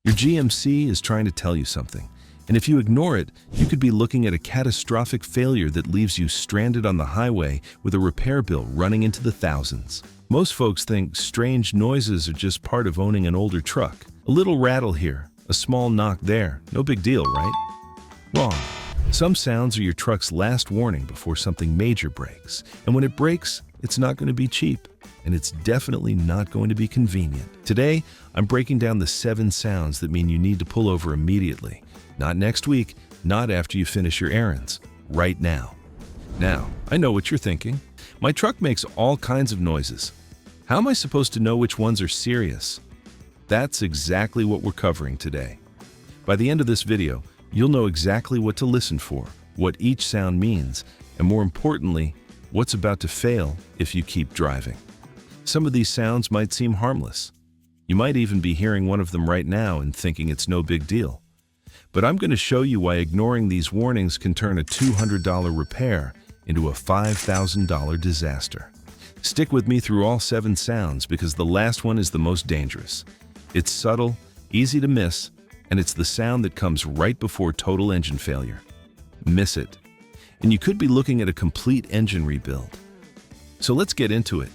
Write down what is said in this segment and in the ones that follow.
Your GMC is trying to tell you something, and if you ignore it, you could be looking at a catastrophic failure that leaves you stranded on the highway with a repair bill running into the thousands. Most folks think strange noises are just part of owning an older truck. A little rattle here, a small knock there, no big deal, right? Wrong. Some sounds are your truck's last warning before something major breaks, and when it breaks, it's not going to be cheap. And it's definitely not going to be convenient. Today, I'm breaking down the 7 sounds that mean you need to pull over immediately. Not next week, not after you finish your errands. Right now. Now, I know what you're thinking. My truck makes all kinds of noises. How am I supposed to know which ones are serious? That's exactly what we're covering today. By the end of this video, you'll know exactly what to listen for, what each sound means, and more importantly, what's about to fail if you keep driving. Some of these sounds might seem harmless. You might even be hearing one of them right now and thinking it's no big deal. But I'm going to show you why ignoring these warnings can turn a $200 repair into a $5,000 disaster. Stick with me through all 7 sounds because the last one is the most dangerous. It's subtle, easy to miss, and it's the sound that comes right before total engine failure. Miss it, and you could be looking at a complete engine rebuild. So let's get into it.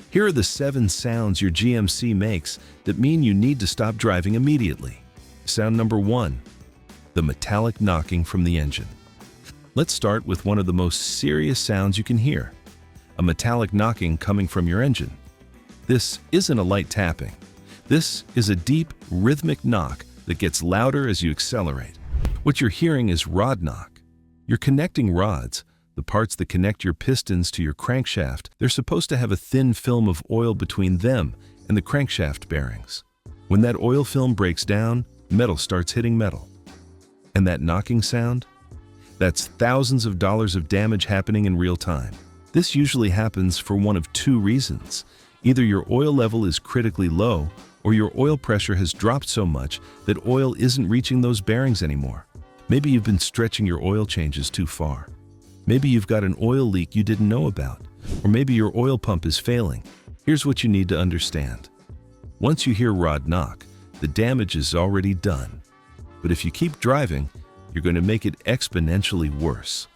Here are the 7 sounds your GMC makes that mean you need to stop driving immediately. Sound number 1, the metallic knocking from the engine. Let's start with one of the most serious sounds you can hear, a metallic knocking coming from your engine. This isn't a light tapping. This is a deep, rhythmic knock that gets louder as you accelerate. What you're hearing is rod knock. You're connecting rods. The parts that connect your pistons to your crankshaft, they're supposed to have a thin film of oil between them and the crankshaft bearings. When that oil film breaks down, metal starts hitting metal. And that knocking sound? That's thousands of dollars of damage happening in real time. This usually happens for one of 2 reasons. Either your oil level is critically low, or your oil pressure has dropped so much that oil isn't reaching those bearings anymore. Maybe you've been stretching your oil changes too far. Maybe you've got an oil leak you didn't know about, or maybe your oil pump is failing. Here's what you need to understand. Once you hear rod knock, the damage is already done. But if you keep driving, you're going to make it exponentially worse.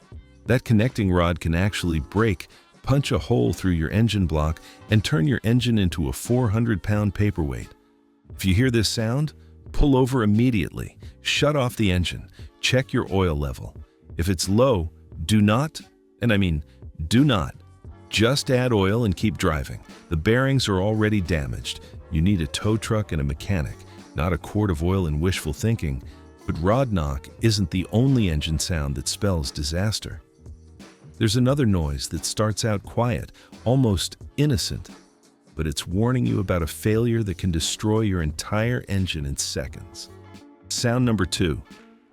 That connecting rod can actually break, punch a hole through your engine block, and turn your engine into a 400-pound paperweight. If you hear this sound, pull over immediately, shut off the engine, check your oil level. If it's low, do not, and I mean do not, just add oil and keep driving. The bearings are already damaged. You need a tow truck and a mechanic, not a quart of oil and wishful thinking. But rod knock isn't the only engine sound that spells disaster. There's another noise that starts out quiet, almost innocent, but it's warning you about a failure that can destroy your entire engine in seconds. Sound number 2,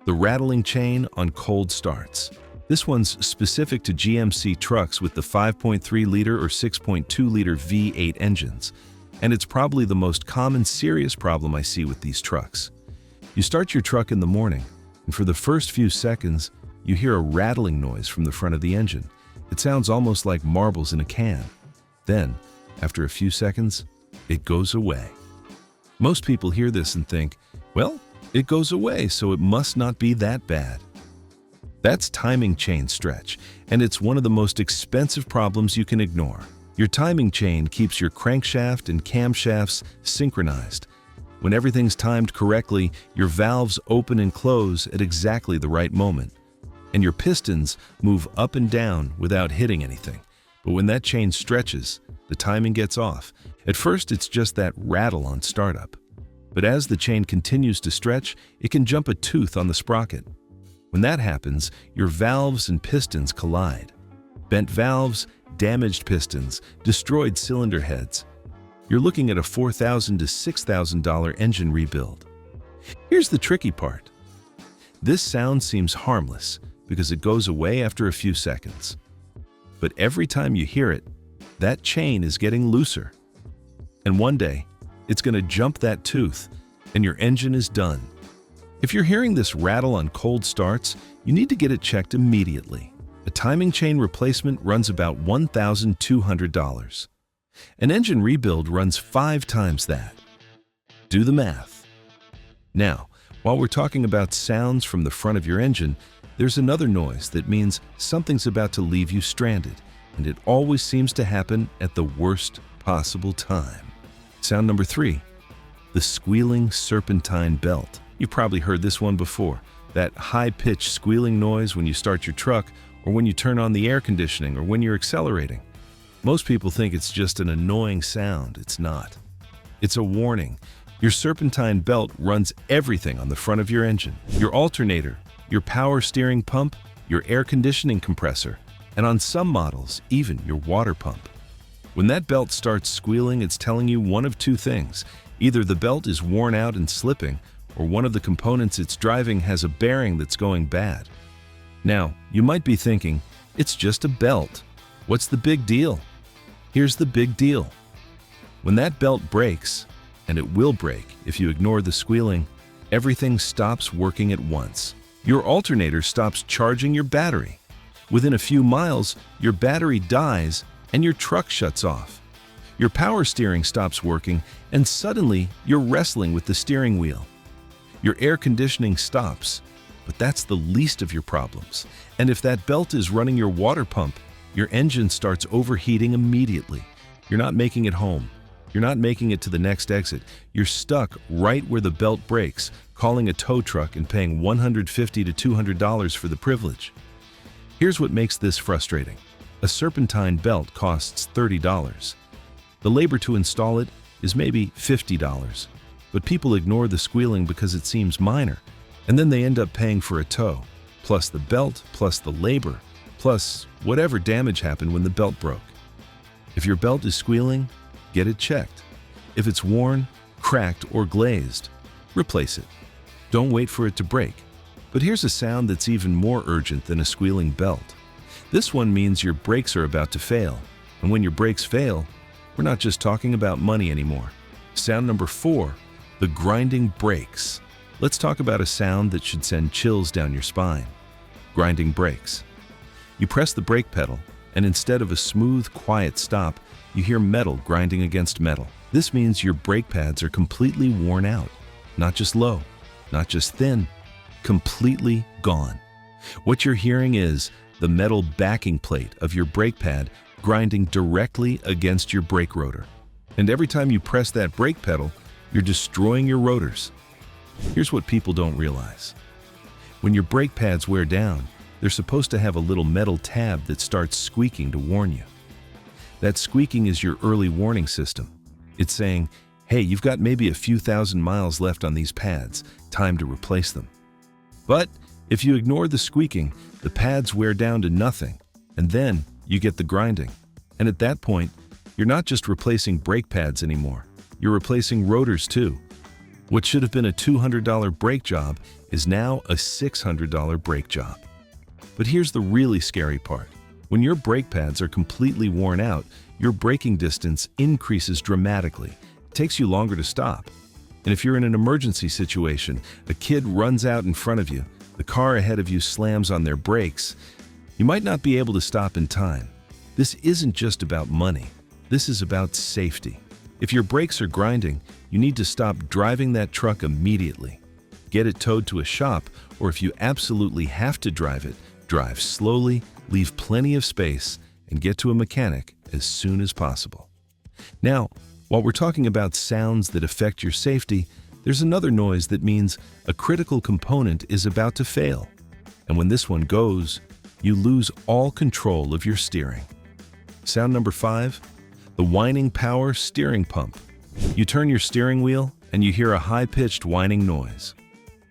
the rattling chain on cold starts. This one's specific to GMC trucks with the 5.3-liter or 6.2-liter V8 engines, and it's probably the most common serious problem I see with these trucks. You start your truck in the morning, and for the first few seconds, you hear a rattling noise from the front of the engine. It sounds almost like marbles in a can. Then, after a few seconds, it goes away. Most people hear this and think, well, it goes away, so it must not be that bad. That's timing chain stretch, and it's one of the most expensive problems you can ignore. Your timing chain keeps your crankshaft and camshafts synchronized. When everything's timed correctly, your valves open and close at exactly the right moment, and your pistons move up and down without hitting anything. But when that chain stretches, the timing gets off. At first, it's just that rattle on startup. But as the chain continues to stretch, it can jump a tooth on the sprocket. When that happens, your valves and pistons collide. Bent valves, damaged pistons, destroyed cylinder heads. You're looking at a $4,000 to $6,000 engine rebuild. Here's the tricky part. This sound seems harmless because it goes away after a few seconds. But every time you hear it, that chain is getting looser. And one day, it's going to jump that tooth, and your engine is done. If you're hearing this rattle on cold starts, you need to get it checked immediately. A timing chain replacement runs about $1,200. An engine rebuild runs 5 times that. Do the math. Now, while we're talking about sounds from the front of your engine, there's another noise that means something's about to leave you stranded, and it always seems to happen at the worst possible time. Sound number 3, the squealing serpentine belt. You've probably heard this one before, that high-pitched squealing noise when you start your truck or when you turn on the air conditioning or when you're accelerating. Most people think it's just an annoying sound. It's not. It's a warning. Your serpentine belt runs everything on the front of your engine. Your alternator, your power steering pump, your air conditioning compressor, and on some models, even your water pump. When that belt starts squealing, it's telling you one of two things. Either the belt is worn out and slipping, or one of the components it's driving has a bearing that's going bad. Now, you might be thinking, it's just a belt. What's the big deal? Here's the big deal. When that belt breaks, and it will break if you ignore the squealing, everything stops working at once. Your alternator stops charging your battery. Within a few miles, your battery dies and your truck shuts off. Your power steering stops working, and suddenly you're wrestling with the steering wheel. Your air conditioning stops, but that's the least of your problems. And if that belt is running your water pump, your engine starts overheating immediately. You're not making it home. You're not making it to the next exit. You're stuck right where the belt breaks, calling a tow truck and paying $150 to $200 for the privilege. Here's what makes this frustrating. A serpentine belt costs $30. The labor to install it is maybe $50. But people ignore the squealing because it seems minor, and then they end up paying for a tow, plus the belt, plus the labor, plus whatever damage happened when the belt broke. If your belt is squealing, get it checked. If it's worn, cracked, or glazed, replace it. Don't wait for it to break. But here's a sound that's even more urgent than a squealing belt. This one means your brakes are about to fail, and when your brakes fail, we're not just talking about money anymore. Sound number 4, the grinding brakes. Let's talk about a sound that should send chills down your spine. Grinding brakes. You press the brake pedal, and instead of a smooth, quiet stop, you hear metal grinding against metal. This means your brake pads are completely worn out. Not just low, not just thin, completely gone. What you're hearing is the metal backing plate of your brake pad grinding directly against your brake rotor. And every time you press that brake pedal, you're destroying your rotors. Here's what people don't realize. When your brake pads wear down, they're supposed to have a little metal tab that starts squeaking to warn you. That squeaking is your early warning system. It's saying, hey, you've got maybe a few thousand miles left on these pads, time to replace them. But if you ignore the squeaking, the pads wear down to nothing, and then you get the grinding. And at that point, you're not just replacing brake pads anymore. You're replacing rotors too. What should have been a $200 brake job is now a $600 brake job. But here's the really scary part. When your brake pads are completely worn out, your braking distance increases dramatically. It takes you longer to stop. And if you're in an emergency situation, a kid runs out in front of you, the car ahead of you slams on their brakes, you might not be able to stop in time. This isn't just about money. This is about safety. If your brakes are grinding, you need to stop driving that truck immediately. Get it towed to a shop, or if you absolutely have to drive it, drive slowly, leave plenty of space, and get to a mechanic as soon as possible. Now, while we're talking about sounds that affect your safety, there's another noise that means a critical component is about to fail. And when this one goes, you lose all control of your steering. Sound number 5, the whining power steering pump. You turn your steering wheel and you hear a high-pitched whining noise.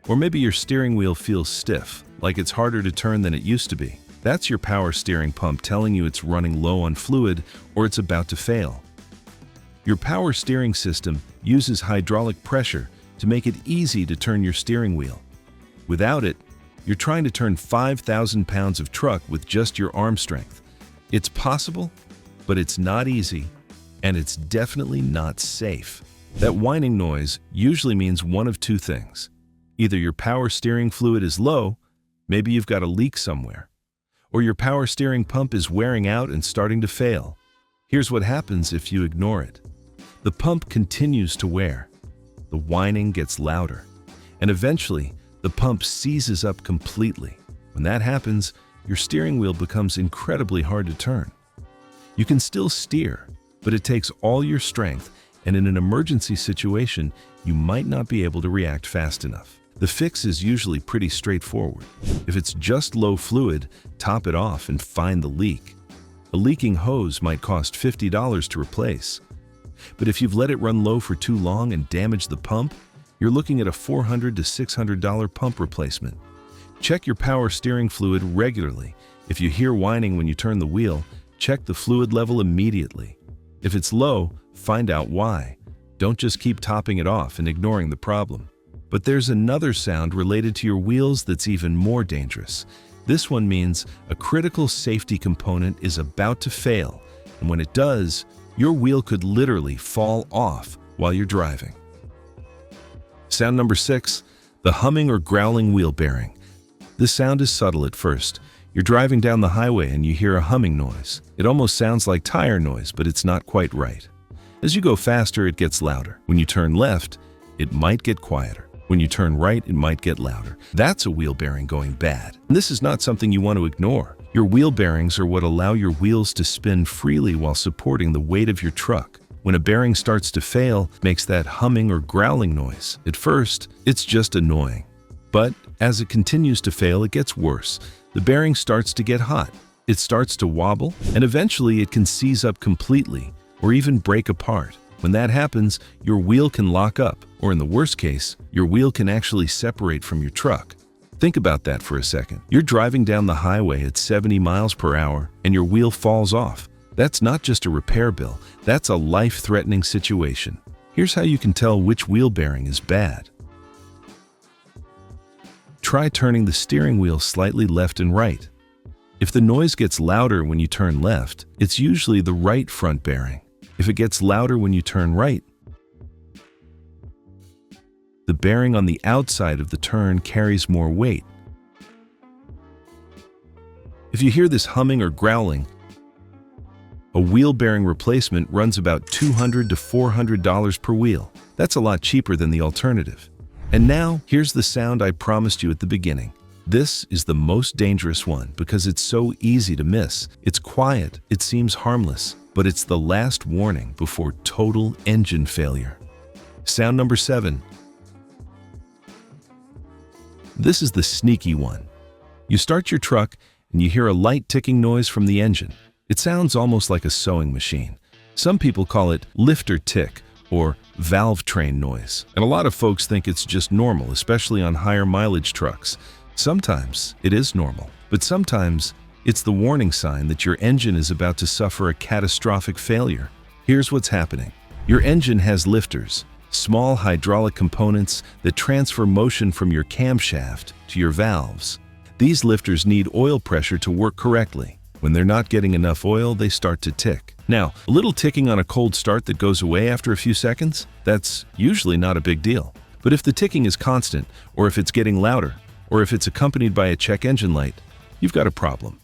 Or maybe your steering wheel feels stiff, like it's harder to turn than it used to be. That's your power steering pump telling you it's running low on fluid or it's about to fail. Your power steering system uses hydraulic pressure to make it easy to turn your steering wheel. Without it, you're trying to turn 5,000 pounds of truck with just your arm strength. It's possible, but it's not easy, and it's definitely not safe. That whining noise usually means one of two things. Either your power steering fluid is low, maybe you've got a leak somewhere, or your power steering pump is wearing out and starting to fail. Here's what happens if you ignore it. The pump continues to wear. The whining gets louder. and eventually the pump seizes up completely. When that happens, your steering wheel becomes incredibly hard to turn. You can still steer, but it takes all your strength, and in an emergency situation, you might not be able to react fast enough. The fix is usually pretty straightforward. If it's just low fluid, top it off and find the leak. A leaking hose might cost $50 to replace. But if you've let it run low for too long and damaged the pump, you're looking at a $400 to $600 pump replacement. Check your power steering fluid regularly. If you hear whining when you turn the wheel, check the fluid level immediately. If it's low, find out why. Don't just keep topping it off and ignoring the problem. But there's another sound related to your wheels that's even more dangerous. This one means a critical safety component is about to fail, and when it does, your wheel could literally fall off while you're driving. Sound number 6, the humming or growling wheel bearing. This sound is subtle at first. You're driving down the highway and you hear a humming noise. It almost sounds like tire noise, but it's not quite right. As you go faster, it gets louder. When you turn left, it might get quieter. When you turn right, it might get louder. That's a wheel bearing going bad. And this is not something you want to ignore. Your wheel bearings are what allow your wheels to spin freely while supporting the weight of your truck. When a bearing starts to fail, it makes that humming or growling noise. At first, it's just annoying. But as it continues to fail, it gets worse. The bearing starts to get hot. It starts to wobble, and eventually it can seize up completely or even break apart. When that happens, your wheel can lock up, or in the worst case, your wheel can actually separate from your truck. Think about that for a second. You're driving down the highway at 70 miles per hour and your wheel falls off. That's not just a repair bill, that's a life-threatening situation. Here's how you can tell which wheel bearing is bad. Try turning the steering wheel slightly left and right. If the noise gets louder when you turn left, it's usually the right front bearing. If it gets louder when you turn right, the bearing on the outside of the turn carries more weight. If you hear this humming or growling, a wheel bearing replacement runs about $200 to $400 per wheel. That's a lot cheaper than the alternative. And now, here's the sound I promised you at the beginning. This is the most dangerous one because it's so easy to miss. It's quiet, it seems harmless, but it's the last warning before total engine failure. Sound number 7. This is the sneaky one. You start your truck and you hear a light ticking noise from the engine. It sounds almost like a sewing machine. Some people call it lifter tick or valve train noise. And a lot of folks think it's just normal, especially on higher mileage trucks. Sometimes it is normal, but sometimes it's the warning sign that your engine is about to suffer a catastrophic failure. Here's what's happening. Your engine has lifters, small hydraulic components that transfer motion from your camshaft to your valves. These lifters need oil pressure to work correctly. When they're not getting enough oil, they start to tick. Now, a little ticking on a cold start that goes away after a few seconds, that's usually not a big deal. But if the ticking is constant, or if it's getting louder, or if it's accompanied by a check engine light, you've got a problem.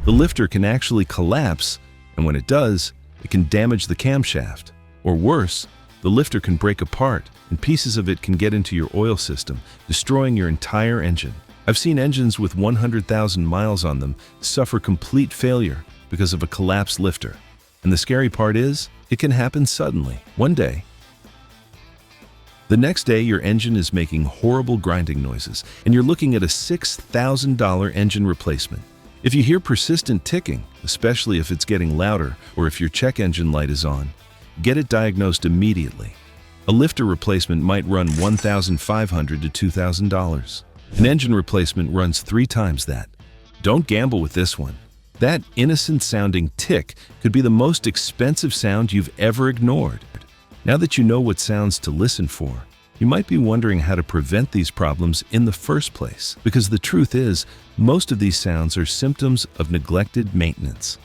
The lifter can actually collapse, and when it does, it can damage the camshaft. Or worse, the lifter can break apart, and pieces of it can get into your oil system, destroying your entire engine. I've seen engines with 100,000 miles on them suffer complete failure because of a collapsed lifter. And the scary part is, it can happen suddenly, one day. The next day, your engine is making horrible grinding noises, and you're looking at a $6,000 engine replacement. If you hear persistent ticking, especially if it's getting louder or if your check engine light is on, get it diagnosed immediately. A lifter replacement might run $1,500 to $2,000. An engine replacement runs 3 times that. Don't gamble with this one. That innocent-sounding tick could be the most expensive sound you've ever ignored. Now that you know what sounds to listen for, you might be wondering how to prevent these problems in the first place, because the truth is, most of these sounds are symptoms of neglected maintenance.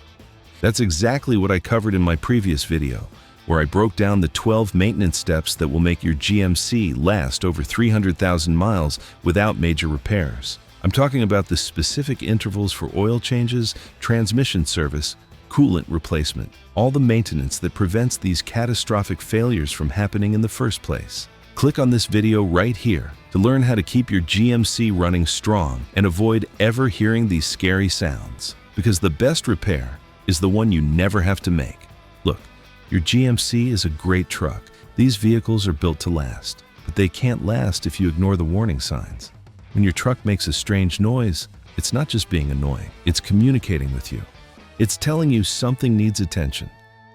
That's exactly what I covered in my previous video, where I broke down the 12 maintenance steps that will make your GMC last over 300,000 miles without major repairs. I'm talking about the specific intervals for oil changes, transmission service, coolant replacement, all the maintenance that prevents these catastrophic failures from happening in the first place. Click on this video right here to learn how to keep your GMC running strong and avoid ever hearing these scary sounds. Because the best repair is the one you never have to make. Look, your GMC is a great truck. These vehicles are built to last, but they can't last if you ignore the warning signs. When your truck makes a strange noise, it's not just being annoying, it's communicating with you. It's telling you something needs attention.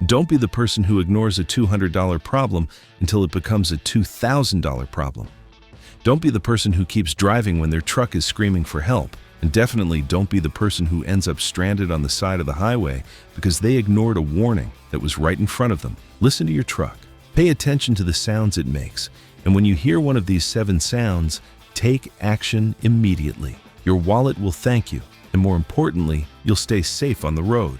Don't be the person who ignores a $200 problem until it becomes a $2,000 problem. Don't be the person who keeps driving when their truck is screaming for help. And definitely don't be the person who ends up stranded on the side of the highway because they ignored a warning that was right in front of them. Listen to your truck. Pay attention to the sounds it makes. And when you hear one of these 7 sounds, take action immediately. Your wallet will thank you. And more importantly, you'll stay safe on the road.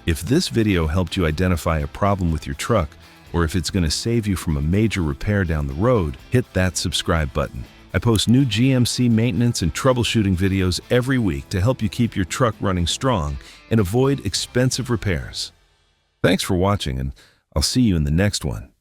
If this video helped you identify a problem with your truck, or if it's going to save you from a major repair down the road, hit that subscribe button. I post new GMC maintenance and troubleshooting videos every week to help you keep your truck running strong and avoid expensive repairs. Thanks for watching, and I'll see you in the next one.